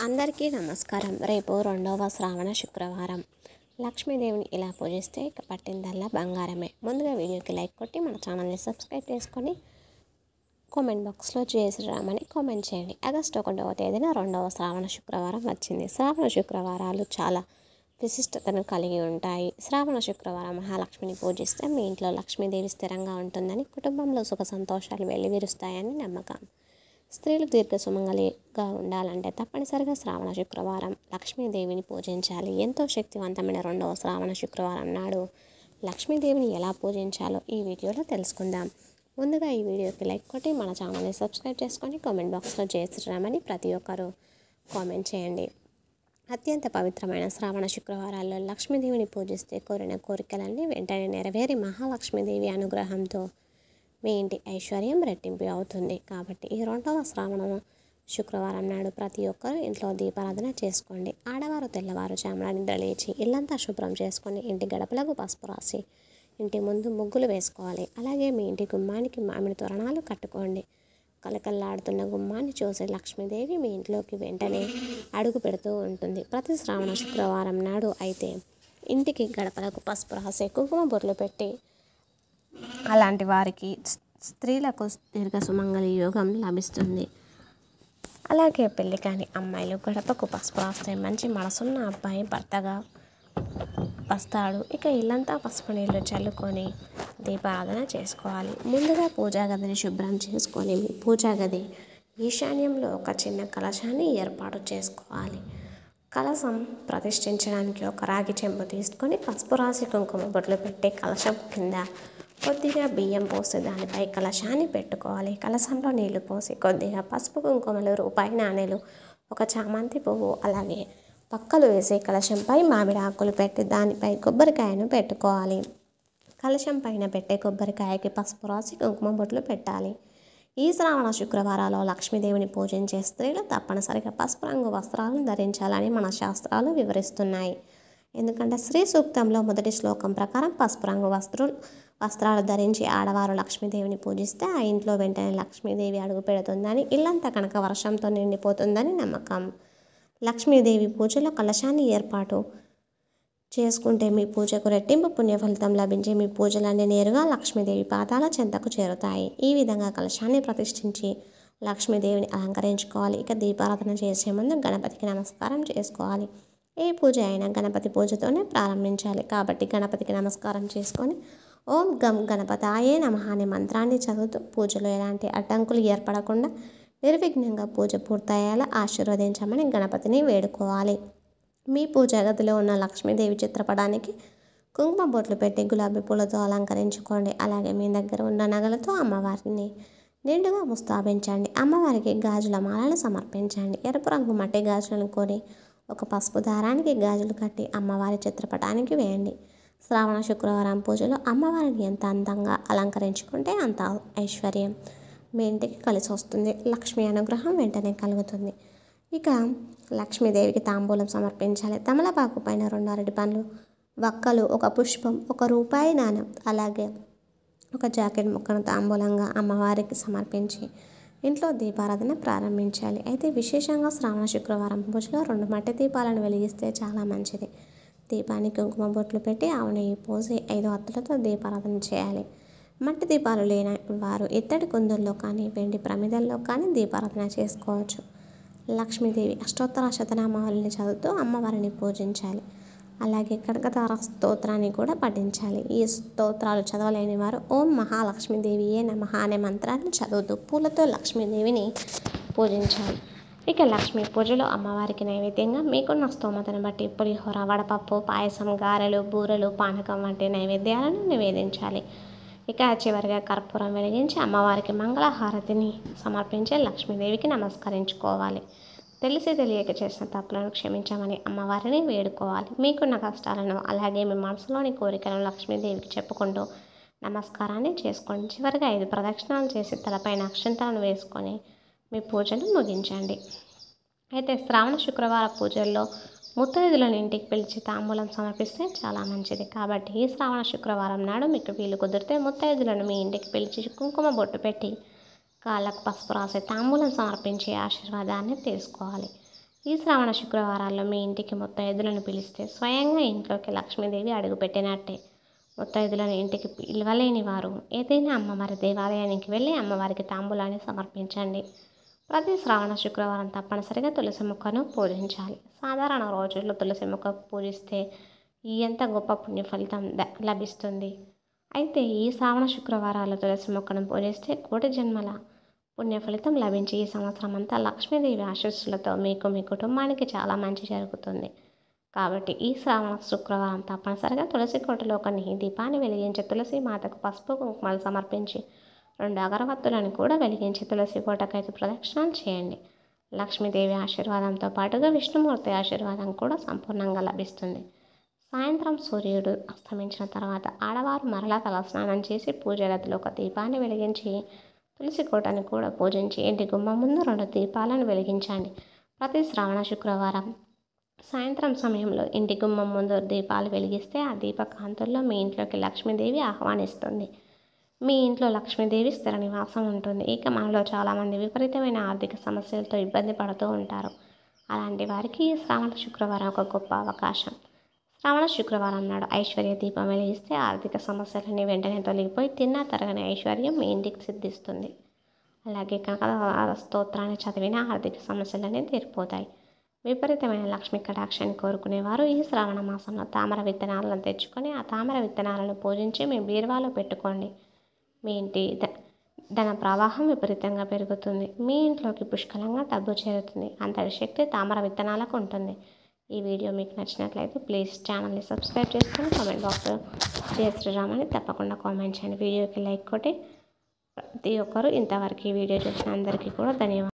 అందరికీ నమస్కారం. రేపు 2వ శ్రావణ శుక్రవారం. లక్ష్మీదేవిని ఇలా పూజిస్తే ఇక పట్టిందల్లా బంగారమే. ముందుగా వీడియోకి లైక్ కొట్టి మన ఛానల్ని సబ్స్క్రైబ్ చేసుకొని కామెంట్ బాక్స్లో జై శ్రీరామ్ అని కామెంట్ చేయండి. ఆగస్టు 1వ తేదీన 2వ శ్రావణ శుక్రవారం వచ్చింది. శ్రావణ శుక్రవారాలు చాలా విశిష్టతను కలిగి ఉంటాయి. శ్రావణ శుక్రవారం మహాలక్ష్మిని పూజిస్తే మీ ఇంట్లో లక్ష్మీదేవి స్థిరంగా ఉంటుందని, కుటుంబంలో సుఖ సంతోషాలు వెల్లివిరుస్తాయని నమ్మకం. స్త్రీలు దీర్ఘ సుమంగళిగా ఉండాలంటే తప్పనిసరిగా శ్రావణ శుక్రవారం లక్ష్మీదేవిని పూజించాలి. ఎంతో శక్తివంతమైన 2వ శ్రావణ శుక్రవారం నాడు లక్ష్మీదేవిని ఎలా పూజించాలో ఈ వీడియోలో తెలుసుకుందాం. ముందుగా ఈ వీడియోకి లైక్ కొట్టి మన ఛానల్ని సబ్స్క్రైబ్ చేసుకొని కామెంట్ బాక్స్లో జై శ్రీరామ్ అని ప్రతి ఒక్కరూ కామెంట్ చేయండి. అత్యంత పవిత్రమైన శ్రావణ శుక్రవారాల్లో లక్ష్మీదేవిని పూజిస్తే కోరిన కోరికలన్నీ వెంటనే నెరవేరి మహాలక్ష్మీదేవి అనుగ్రహంతో మీ ఇంటి ఐశ్వర్యం రెట్టింపు అవుతుంది. కాబట్టి ఈ 2వ శ్రావణ శుక్రవారం నాడు ప్రతి ఒక్కరూ ఇంట్లో దీపారాధన చేసుకోండి. ఆడవారు తెల్లవారుజామున నిద్ర లేచి ఇల్లంతా శుభ్రం చేసుకొని ఇంటి గడపలకు పసుపు రాసి ఇంటి ముందు ముగ్గులు వేసుకోవాలి. అలాగే మీ ఇంటి గుమ్మానికి మామిడి తోరణాలు కట్టుకోండి. కలకల్లాడుతున్న గుమ్మాన్ని చూసే లక్ష్మీదేవి మీ ఇంట్లోకి వెంటనే అడుగు పెడుతూ ఉంటుంది. ప్రతి శ్రావణ శుక్రవారం నాడు అయితే ఇంటికి గడపలకు పసుపు రాసి కుంకుమ బొట్లు పెట్టి అలాంటి వారికి స్త్రీలకు దీర్ఘ సుమంగళి యోగం లభిస్తుంది. అలాగే పెళ్లి కాని అమ్మాయిలు గడపకు పసుపు రాస్తే మంచి మనసున్న అబ్బాయి భర్తగా వస్తాడు. ఇక ఇల్లంతా పసుపు నీళ్ళు చల్లుకొని దీపారాధన చేసుకోవాలి. ముందుగా పూజా గదిని శుభ్రం చేసుకొని మీ పూజా గది ఈశాన్యంలో ఒక చిన్న కలశాన్ని ఏర్పాటు చేసుకోవాలి. కలశం ప్రతిష్ఠించడానికి ఒక రాగి చెంబు తీసుకొని పసుపు రాసి కుంకుమ బొట్లు పెట్టి కలశం కింద కొద్దిగా బియ్యం పోసి దానిపై కలశాన్ని పెట్టుకోవాలి. కలశంలో నీళ్లు పోసి కొద్దిగా పసుపు కుంకుమలు, రూపాయి నాణేలు, ఒక చామంతి పువ్వు, అలాగే పక్కలు వేసి కలశంపై మామిడి ఆకులు పెట్టి దానిపై కొబ్బరికాయను పెట్టుకోవాలి. కలశం పైన పెట్టే కొబ్బరికాయకి పసుపు రాసి కుంకుమ బొట్లు పెట్టాలి. ఈ శ్రావణ శుక్రవారాల్లో లక్ష్మీదేవిని పూజించే స్త్రీలు తప్పనిసరిగా పసుపు రంగు వస్త్రాలను ధరించాలని మన శాస్త్రాలు వివరిస్తున్నాయి. ఎందుకంటే శ్రీ సూక్తంలో మొదటి శ్లోకం ప్రకారం పసుపు రంగు వస్త్రాలు ధరించి ఆడవారు లక్ష్మీదేవిని పూజిస్తే ఆ ఇంట్లో వెంటనే లక్ష్మీదేవి అడుగు పెడుతుందని, ఇల్లంతా కనుక వర్షంతో నిండిపోతుందని నమ్మకం. లక్ష్మీదేవి పూజలో కలశాన్ని ఏర్పాటు చేసుకుంటే మీ పూజకు రెట్టింపు పుణ్య ఫలితం లభించి మీ పూజలన్నీ నేరుగా లక్ష్మీదేవి పాదాల చెంతకు చేరుతాయి. ఈ విధంగా కలశాన్ని ప్రతిష్ఠించి లక్ష్మీదేవిని అలంకరించుకోవాలి. ఇక దీపారాధన చేసే ముందు గణపతికి నమస్కారం చేసుకోవాలి. ఏ పూజ అయినా గణపతి పూజతోనే ప్రారంభించాలి. కాబట్టి గణపతికి నమస్కారం చేసుకొని ఓం గం గణపతాయే నమః అనే మంత్రాన్ని చదువుతూ పూజలో ఎలాంటి అడ్డంకులు ఏర్పడకుండా నిర్విఘ్నంగా పూజ పూర్తయ్యేలా ఆశీర్వదించమని గణపతిని వేడుకోవాలి. మీ పూజా గదిలో ఉన్న లక్ష్మీదేవి చిత్రపటానికి కుంకుమ బొట్లు పెట్టి గులాబీ పూలతో అలంకరించుకోండి. అలాగే మీ దగ్గర ఉన్న నగలతో అమ్మవారిని నిండుగా ముస్తాబించండి. అమ్మవారికి గాజుల మాలను సమర్పించండి. ఎరుపు రంగు మట్టి గాజులను కొని ఒక పసుపు దారానికి గాజులు కట్టి అమ్మవారి చిత్రపటానికి వేయండి. శ్రావణ శుక్రవారం పూజలో అమ్మవారిని ఎంత అందంగా అలంకరించుకుంటే అంత ఐశ్వర్యం మీ ఇంటికి కలిసి వస్తుంది. లక్ష్మీ అనుగ్రహం వెంటనే కలుగుతుంది. ఇక లక్ష్మీదేవికి తాంబూలం సమర్పించాలి. తమలపాకు పైన 2 అరటి పండ్లు, వక్కలు, ఒక పుష్పం, ఒక రూపాయి నాణెం, అలాగే ఒక జాకెట్ ముక్కను తాంబూలంగా అమ్మవారికి సమర్పించి ఇంట్లో దీపారాధన ప్రారంభించాలి. అయితే విశేషంగా శ్రావణ శుక్రవారం పూజలో 2 మట్టి దీపాలను వెలిగిస్తే చాలా మంచిది. దీపానికి కుంకుమ బొట్లు పెట్టి ఆవు నెయ్యి పోసి 5 ఒత్తులతో దీపారాధన చేయాలి. మట్టి దీపాలు లేని వారు ఇత్తడి కుందుల్లో కానీ వెండి ప్రమిదల్లో కానీ దీపారాధన చేసుకోవచ్చు. లక్ష్మీదేవి అష్టోత్తర శతనామావళిని చదువుతూ అమ్మవారిని పూజించాలి. అలాగే కనకతార స్తోత్రాన్ని కూడా పఠించాలి. ఈ స్తోత్రాలు చదవలేని వారు ఓం మహాలక్ష్మీదేవియే నమః అనే మంత్రాన్ని చదువుతూ పూలతో లక్ష్మీదేవిని పూజించాలి. ఇక లక్ష్మీ పూజలో అమ్మవారికి నైవేద్యంగా మీకున్న స్తోమతను బట్టి పులిహోర, వడపప్పు, పాయసం, గారెలు, బూరెలు, పానకం వంటి నైవేద్యాలను నివేదించాలి. ఇక చివరిగా కర్పూరం వెలిగించి అమ్మవారికి మంగళహారతిని సమర్పించి లక్ష్మీదేవికి నమస్కరించుకోవాలి. తెలిసి తెలియక చేసిన తప్పులను క్షమించమని అమ్మవారిని వేడుకోవాలి. మీకున్న కష్టాలను అలాగే మీ మనసులోని కోరికలను లక్ష్మీదేవికి చెప్పుకుంటూ నమస్కారాన్ని చేసుకోండి. చివరిగా 5 ప్రదక్షిణాలు చేసి తలపైన అక్షంతలను వేసుకొని మీ పూజను ముగించండి. అయితే శ్రావణ శుక్రవార పూజల్లో ముత్తైదులను ఇంటికి పిలిచి తాంబూలం సమర్పిస్తే చాలా మంచిది. కాబట్టి ఈ శ్రావణ శుక్రవారం నాడు మీకు వీలు కుదిరితే ముత్తైదులను మీ ఇంటికి పిలిచి కుంకుమ బొట్టు పెట్టి కాళ్ళకు పసుపు రాసి తాంబూలం సమర్పించి ఆశీర్వాదాన్ని తీసుకోవాలి. ఈ శ్రావణ శుక్రవారాల్లో మీ ఇంటికి ముత్తైదులను పిలిస్తే స్వయంగా ఇంట్లోకి లక్ష్మీదేవి అడుగుపెట్టినట్టే. ముత్తైదులను ఇంటికి పిలవలేని వారు ఏదైనా అమ్మవారి దేవాలయానికి వెళ్ళి అమ్మవారికి తాంబూలాన్ని సమర్పించండి. ప్రతి శ్రావణ శుక్రవారం తప్పనిసరిగా తులసి మొక్కను పూజించాలి. సాధారణ రోజుల్లో తులసి మొక్కకు పూజిస్తే ఎంత గొప్ప పుణ్య ఫలితం లభిస్తుంది. అయితే ఈ శ్రావణ శుక్రవారాల్లో తులసి మొక్కను పూజిస్తే కోటి జన్మల పుణ్య ఫలితం లభించి ఈ సంవత్సరం అంతా లక్ష్మీదేవి ఆశీస్సులతో మీకు మీ కుటుంబానికి చాలా మంచి జరుగుతుంది. కాబట్టి ఈ శ్రావణ శుక్రవారం తప్పనిసరిగా తులసి కోటలో ఒక దీపాన్ని వెలిగించి తులసి మాతకు పసుపు కుంకుమలు సమర్పించి 2 అగరవత్తులను కూడా వెలిగించి తులసి కోటకైతే ప్రదక్షిణాలు చేయండి. లక్ష్మీదేవి ఆశీర్వాదంతో పాటుగా విష్ణుమూర్తి ఆశీర్వాదం కూడా సంపూర్ణంగా లభిస్తుంది. సాయంత్రం సూర్యుడు అస్తమించిన తర్వాత ఆడవారు మరలా తలస్నానం చేసి పూజ గదిలో ఒక దీపాన్ని వెలిగించి తులసి కోటను కూడా పూజించి ఇంటి గుమ్మం ముందు 2 దీపాలను వెలిగించండి. ప్రతి శ్రావణ శుక్రవారం సాయంత్రం సమయంలో ఇంటి గుమ్మం ముందు దీపాలు వెలిగిస్తే ఆ దీప కాంతుల్లో మీ ఇంట్లోకి లక్ష్మీదేవి ఆహ్వానిస్తుంది. మీ ఇంట్లో లక్ష్మీదేవి స్థిర నివాసం ఉంటుంది. ఇక మనలో చాలామంది విపరీతమైన ఆర్థిక సమస్యలతో ఇబ్బంది పడుతూ ఉంటారు. అలాంటి వారికి ఈ శ్రావణ శుక్రవారం ఒక గొప్ప అవకాశం. శ్రావణ శుక్రవారం నాడు ఐశ్వర్య దీపం వెలిగిస్తే ఆర్థిక సమస్యలన్నీ వెంటనే తొలగిపోయి తిన్నా తరగని ఐశ్వర్యం మీ ఇంటికి సిద్ధిస్తుంది. అలాగే కనక స్తోత్రాన్ని చదివిన ఆర్థిక సమస్యలన్నీ తీరిపోతాయి. విపరీతమైన లక్ష్మీ కటాక్షాన్ని కోరుకునేవారు ఈ శ్రావణ మాసంలో తామర విత్తనాలను తెచ్చుకొని ఆ తామర విత్తనాలను పూజించి మీ బీరువాలో పెట్టుకోండి. మీ ఇంటి ధన ప్రవాహం విపరీతంగా పెరుగుతుంది. మీ ఇంట్లోకి పుష్కలంగా డబ్బు చేరుతుంది. అంతటి శక్తి తామర విత్తనాలకు ఉంటుంది. ఈ వీడియో మీకు నచ్చినట్లయితే ప్లీజ్ ఛానల్ని సబ్స్క్రైబ్ చేసుకొని కామెంట్ బాక్స్లో జయ శ్రీరామ్ అని తప్పకుండా కామెంట్ చేయండి. వీడియోకి లైక్ కొట్టి ప్రతి ఒక్కరూ ఇంతవరకు ఈ వీడియో చూసిన అందరికీ కూడా ధన్యవాదాలు.